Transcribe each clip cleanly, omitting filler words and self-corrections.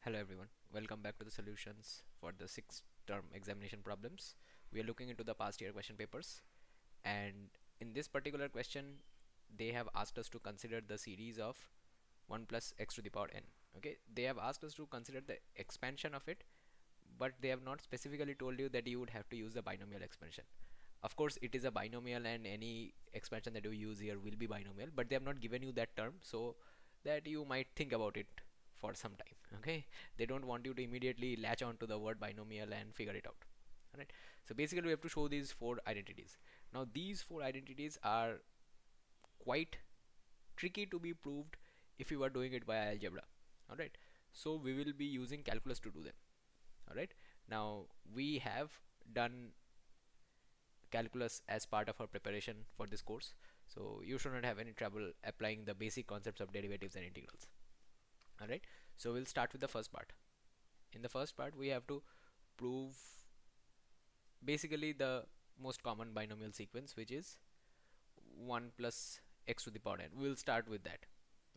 Hello everyone, welcome back to the solutions for the sixth term examination problems. We are looking into the past year question papers, and in this particular question they have asked us to consider the series of 1 plus x to the power n. Okay, they have asked us to consider the expansion of it, but they have not specifically told you that you would have to use the binomial expansion. Of course it is a binomial and any expansion that you use here will be binomial, but they have not given you that term so that you might think about it for some time. Okay, they don't want you to immediately latch on to the word binomial and figure it out. Alright, so basically we have to show these four identities. Now these four identities are quite tricky to be proved if you are doing it via algebra. Alright, so we will be using calculus to do them. Alright, now we have done calculus as part of our preparation for this course, so you should not have any trouble applying the basic concepts of derivatives and integrals. Alright, so we'll start with the first part. In the first part we have to prove basically the most common binomial sequence, which is 1 plus x to the power n. We'll start with that.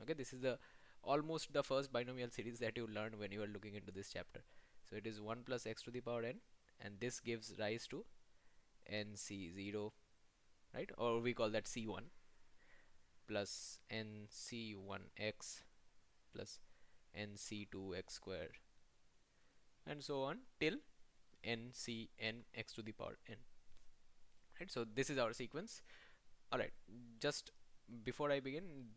Okay, this is the almost the first binomial series that you learn when you are looking into this chapter. So it is 1 plus x to the power n, and this gives rise to nc0, right, or we call that c1, plus nc1x plus nc2x squared, and so on till ncn x to the power n. Right, so this is our sequence. Alright, just before I begin,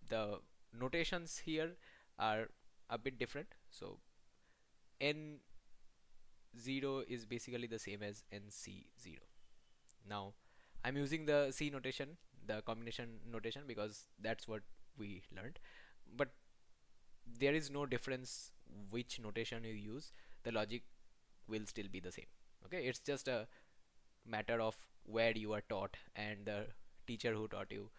the notations here are a bit different. So n0 is basically the same as nc0. Now I'm using the C notation, the combination notation, because that's what we learned, but there is no difference which notation you use, the logic will still be the same. Okay, it's just a matter of where you are taught and the teacher who taught you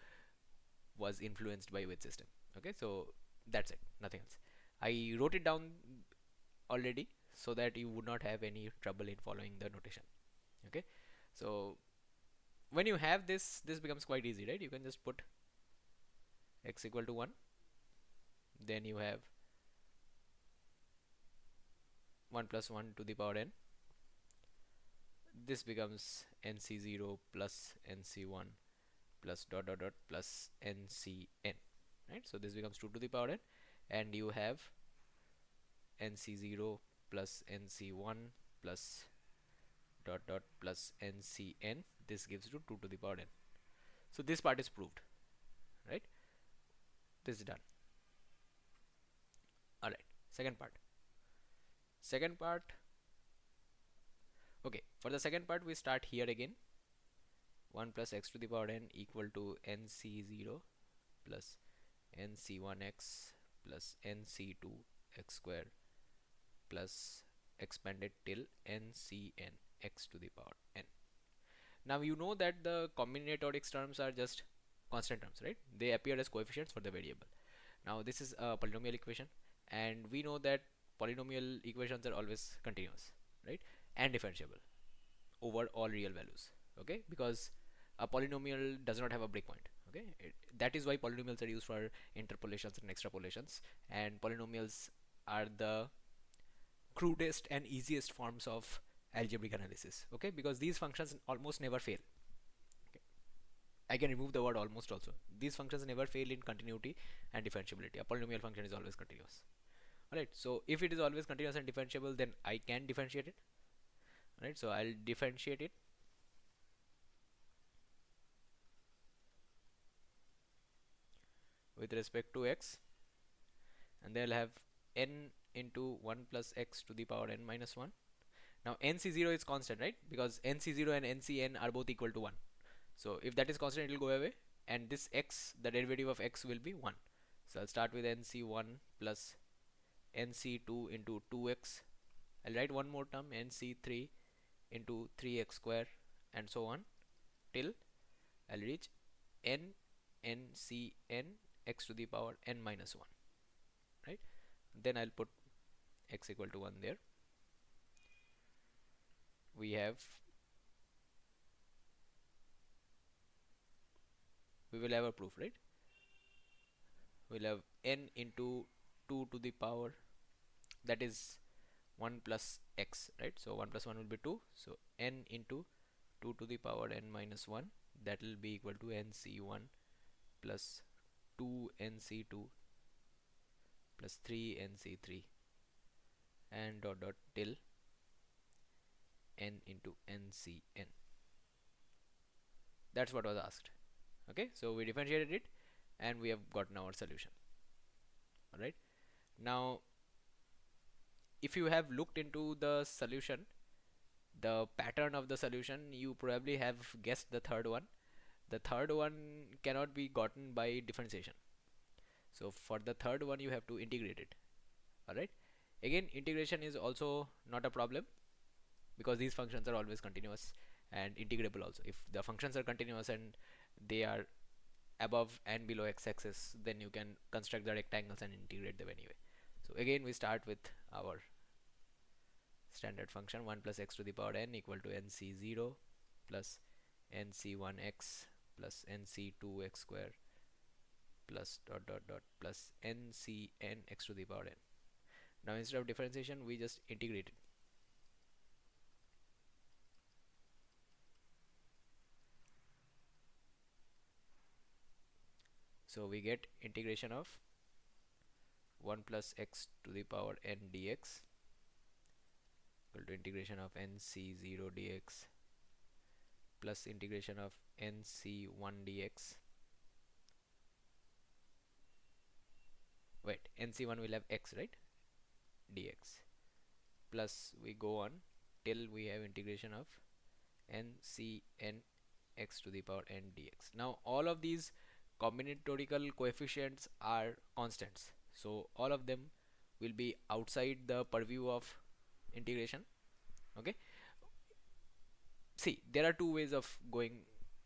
was influenced by which system. Okay, so that's it, nothing else. I wrote it down already so that you would not have any trouble in following the notation. Okay, so when you have this becomes quite easy, right? You can just put x equal to 1, then you have 1 plus 1 to the power n. This becomes nc0 plus nc1 plus dot dot dot plus ncn, right? So this becomes 2 to the power n, and you have nc0 plus nc1 plus dot dot plus ncn. This gives you 2 to the power n. So this part is proved, right? This is done. Alright, second part. Second part, okay, for the second part we start here again. 1 plus x to the power n equal to nc0 plus nc1x plus nc2x square plus expanded till ncn x to the power n. Now you know that the combinatorics terms are just constant terms, right? They appear as coefficients for the variable. Now this is a polynomial equation, and we know that polynomial equations are always continuous, right, and differentiable over all real values. Okay, because a polynomial does not have a breakpoint. Okay, that is why polynomials are used for interpolations and extrapolations, and polynomials are the crudest and easiest forms of algebraic analysis. Okay, because these functions almost never fail. Okay. I can remove the word almost also. These functions never fail in continuity and differentiability. A polynomial function is always continuous. Alright, so if it is always continuous and differentiable, then I can differentiate it. Alright, so I'll differentiate it with respect to x, and they'll have n into 1 plus x to the power n minus 1. Now nc0 is constant, right? Because nc0 and ncn are both equal to 1. So if that is constant, it will go away, and this x, the derivative of x, will be 1. So I'll start with nc1 plus nc2 into 2x. I'll write one more term, nc3 into 3x square, and so on till I'll reach n ncn x to the power n minus 1, right? Then I'll put x equal to 1 there. We will have a proof, right? We'll have n into 2 to the power that is 1 plus x, right? So 1 plus 1 will be 2, so n into 2 to the power n minus 1, that will be equal to nc1 plus 2nc2 plus 3nc3 and dot dot till n into ncn. That's what was asked. Okay, so we differentiated it and we have gotten our solution. Alright, now if you have looked into the solution, the pattern of the solution, you probably have guessed the third one. The third one cannot be gotten by differentiation. So for the third one you have to integrate it. Alright, again integration is also not a problem because these functions are always continuous and integrable also. If the functions are continuous and they are above and below x-axis, then you can construct the rectangles and integrate them anyway. So again we start with our standard function 1 plus x to the power n equal to nc0 plus nc1x plus nc2x square plus dot dot dot plus ncn x to the power n. Now instead of differentiation we just integrate it. So we get integration of 1 plus x to the power n dx equal to integration of nc0 dx plus integration of nc1 dx. Wait, nc1 will have x, right? Dx plus we go on till we have integration of ncn x to the power n dx. Now all of these combinatorial coefficients are constants, so all of them will be outside the purview of integration. Okay, see, there are two ways of going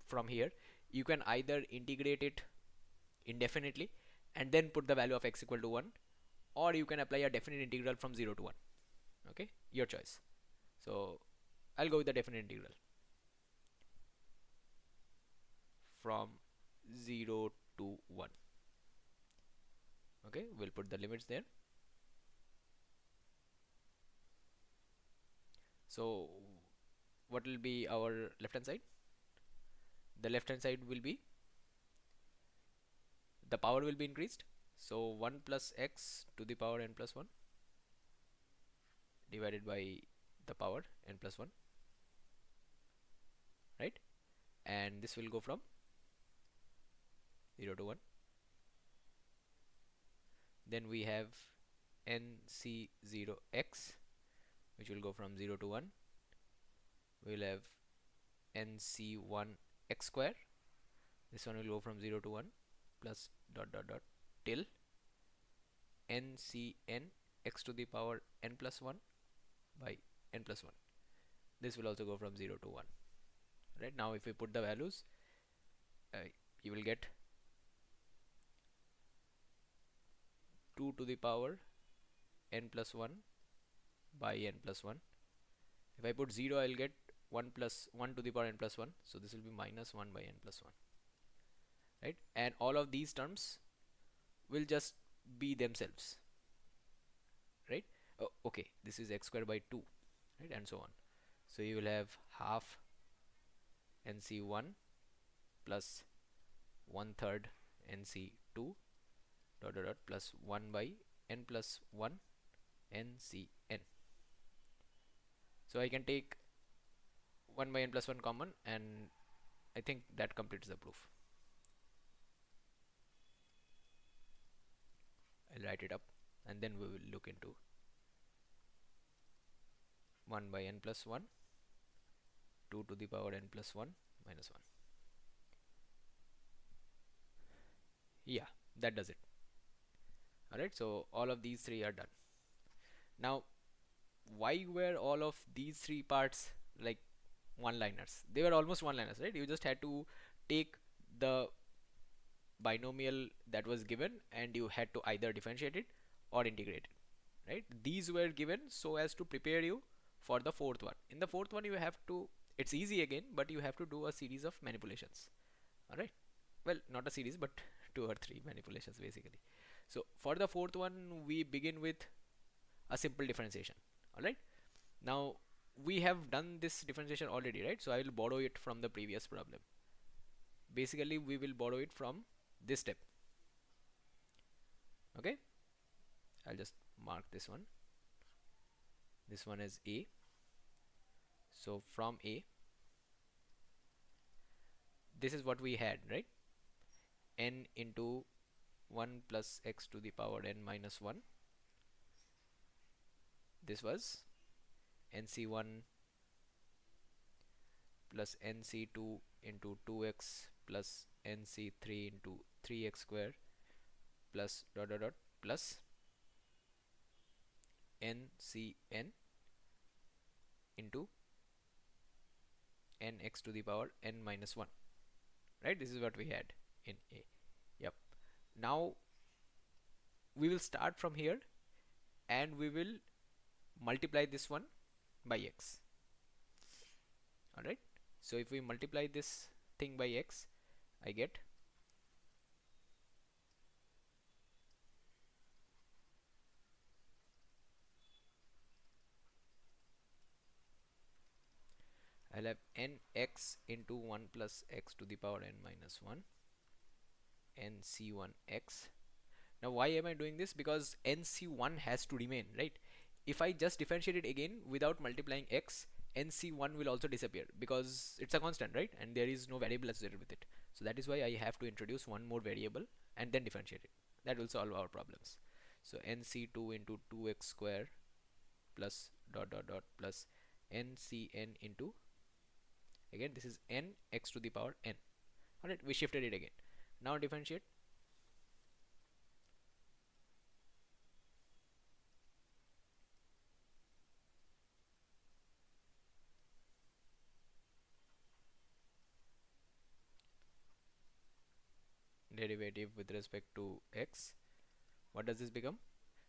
from here. You can either integrate it indefinitely and then put the value of x equal to 1, or you can apply a definite integral from 0 to 1. Okay, your choice. So I'll go with the definite integral from 0 to 1. Okay, we'll put the limits there. So what will be our left hand side? The left hand side will be, the power will be increased, so 1 plus x to the power n plus 1 divided by the power n plus 1, right? And this will go from 0 to 1. Then we have nc0x, which will go from 0 to 1. We will have nc1x square, this one will go from 0 to 1 plus dot dot dot till ncn x to the power n plus 1 by n plus 1. This will also go from 0 to 1. Right, now if we put the values, you will get 2 to the power n plus 1 by n plus 1. If I put 0, I will get 1 plus 1 to the power n plus 1, so this will be minus 1 by n plus 1. Right, and all of these terms will just be themselves. Right, oh, okay, this is x square by 2, right, and so on. So you will have half nc1 plus 1/3 nc2 dot dot dot plus 1 by n plus 1 ncn. So I can take 1 by n plus 1 common, and I think that completes the proof. I'll write it up and then we will look into 1 by n plus 1, 2 to the power n plus 1 minus 1. Yeah, that does it. Alright, so all of these three are done. Now why were all of these three parts like one-liners? They were almost one-liners, right? You just had to take the binomial that was given and you had to either differentiate it or integrate it, right? These were given so as to prepare you for the fourth one. In the fourth one you have to, it's easy again, but you have to do a series of manipulations. Alright, well, not a series but 2 or 3 manipulations basically. So for the fourth one we begin with a simple differentiation. Alright, now we have done this differentiation already, right? So I will borrow it from the previous problem. Basically we will borrow it from this step. Okay, I'll just mark this one. This one is A. So from A, this is what we had, right? N into 1 plus x to the power n minus 1. This was nc1 plus nc2 into 2x plus nc3 into 3x square plus dot dot dot plus ncn into nx to the power n minus 1. Right, this is what we had in A. Yep. Now we will start from here and we will multiply this one by x. Alright, so if we multiply this thing by x, I get I'll have nx into 1 plus x to the power n minus 1 nc1x. Now why am I doing this? Because nc1 has to remain, right? If I just differentiate it again without multiplying x, nc1 will also disappear because it's a constant, right? And there is no variable associated with it. So that is why I have to introduce one more variable and then differentiate it. That will solve our problems. So nc2 into 2x square plus dot dot dot plus ncn into, again this is n x to the power n. Alright, we shifted it again. Now differentiate. Derivative with respect to x. What does this become?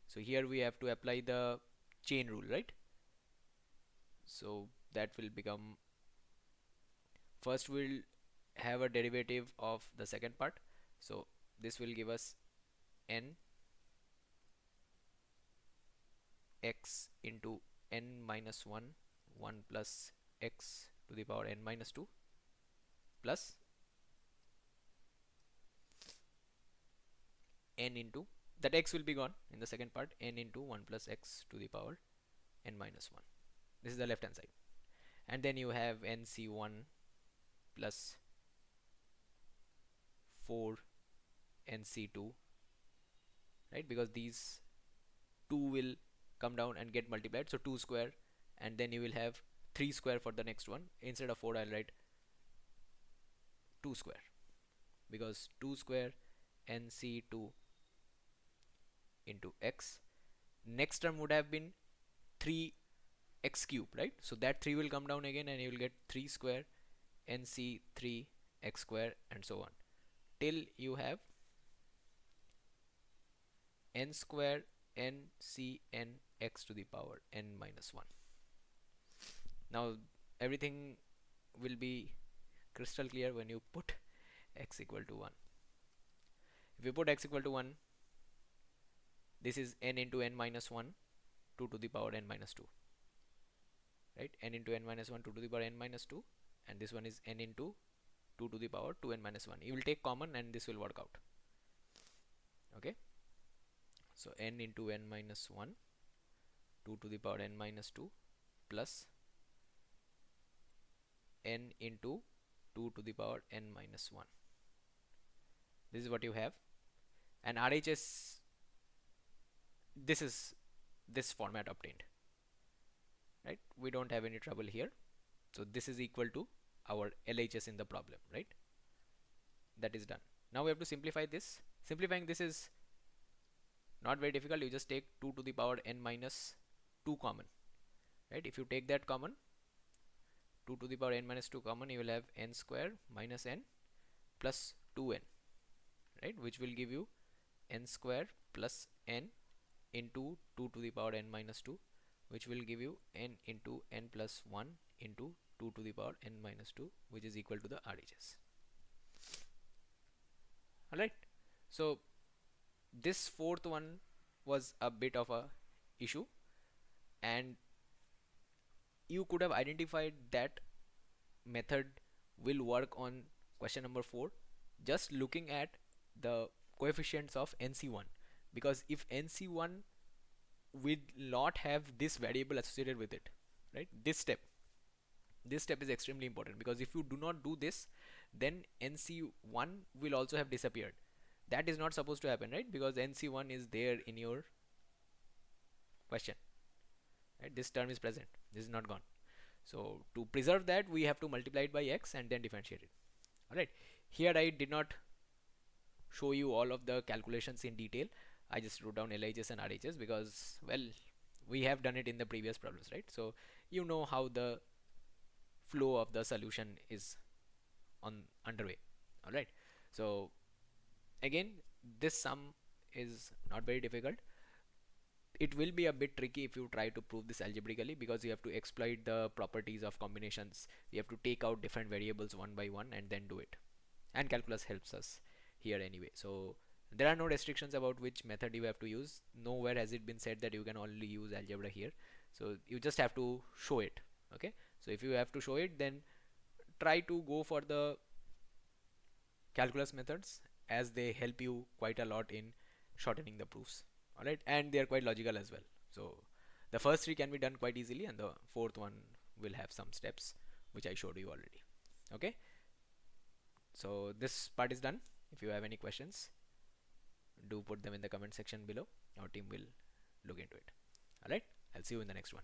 So here we have to apply the chain rule, right? So that will become, first we'll have a derivative of the second part. So this will give us n x into n minus 1 1 plus x to the power n minus 2 plus n into, that x will be gone in the second part, n into 1 plus x to the power n minus 1. This is the left hand side. And then you have nc1 plus 4 nc2, right? Because these 2 will come down and get multiplied, so 2 square, and then you will have 3 square for the next one. Instead of 4 I'll write 2 square, because 2 square nc2 into x. Next term would have been 3x cube, right? So that 3 will come down again and you will get 3 square nc3 x square and so on till you have n square ncn x to the power n minus 1. Now everything will be crystal clear when you put x equal to 1. If you put x equal to 1, this is n into n minus 1 2 to the power n minus 2, right? N into n minus 1 2 to the power n minus 2, and this one is n into 2 to the power 2n minus 1. You will take common and this will work out. Okay, so n into n minus 1 2 to the power n minus 2 plus n into 2 to the power n minus 1. This is what you have, and RHS, this is this format obtained, right? We don't have any trouble here. So this is equal to our LHS in the problem, right? That is done. Now we have to simplify this. Simplifying this is not very difficult. You just take 2 to the power n minus 2 common, right? If you take that common, 2 to the power n minus 2 common, you will have n square minus n plus 2n, right? Which will give you n square plus n into 2 to the power n minus 2, which will give you n into n plus 1 into 2 to the power n minus 2, which is equal to the RHS. Alright, so this fourth one was a bit of a issue. and you could have identified that method will work on question number 4 just looking at the coefficients of NC1, because if NC1 will not have this variable associated with it, right? This step is extremely important, because if you do not do this, then NC1 will also have disappeared. That is not supposed to happen, right? Because NC1 is there in your question, right? This term is present, this is not gone. So to preserve that, we have to multiply it by x and then differentiate it. All right. Here I did not show you all of the calculations in detail. I just wrote down LHS and RHS because, well, we have done it in the previous problems, right? So you know how the flow of the solution is on underway. All right. So again, this sum is not very difficult. It will be a bit tricky if you try to prove this algebraically, because you have to exploit the properties of combinations. You have to take out different variables one by one and then do it. And calculus helps us here anyway. So there are no restrictions about which method you have to use. Nowhere has it been said that you can only use algebra here. So you just have to show it. Okay. So if you have to show it, then try to go for the calculus methods, as they help you quite a lot in shortening the proofs. Alright, and they are quite logical as well. So the first three can be done quite easily, and the fourth one will have some steps which I showed you already. Okay, so this part is done. If you have any questions, do put them in the comment section below. Our team will look into it. Alright, I'll see you in the next one.